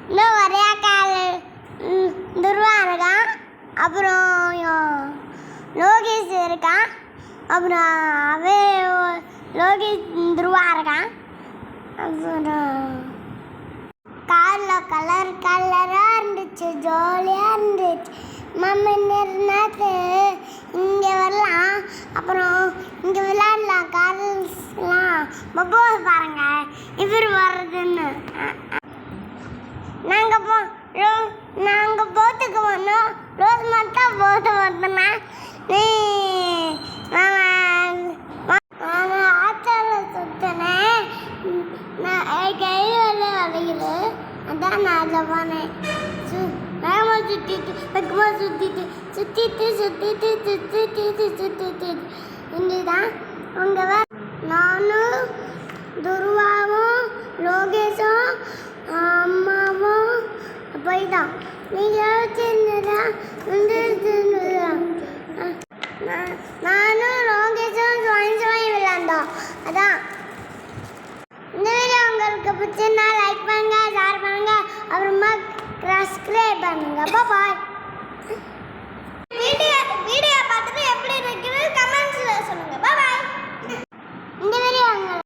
இன்னும் ஒரே கால் துருவா இருக்கான். அப்புறம் லோகேஷ் இருக்கான். அப்புறம் லோகேஷ் துருவா இருக்கான். அப்புறம் காரில் கலராக இருந்துச்சு, ஜாலியாக இருந்துச்சு. மம்மி நேரத்து இங்கே வரலாம், அப்புறம் இங்கே விளையாடலாம். கார்லாம் பப்போ பாருங்க இவர் வர்றதுன்னு. நாங்கள் போத்துக்கு வந்தோம். ரோஸ் மட்டும் போட்டு வந்தோம்னா ஆச்சாரம் சுத்தினேன். நான் கை வளையுது, அதான் நான் அதில் போனேன். வேகமாக சுற்றிட்டு இங்கேதான் அங்கே நானும் துருவாவும் லோகேஷும் அம்மாவும் போய்தான். நீங்கள் நானும் லோகேஷும் சுவாமி விளையாண்டோம். அதான் இந்த வீடியோ உங்களுக்கு பிடிச்சிருந்தா லைக் பண்ணுங்க, ஷேர் பண்ணுங்க, அப்புறமா சப்ஸ்கிரைப் பண்ணுங்க. பாய். வீடியோ பார்த்துட்டு எப்படி இருக்குன்னு கமெண்ட்ஸில் சொல்லுங்கள்.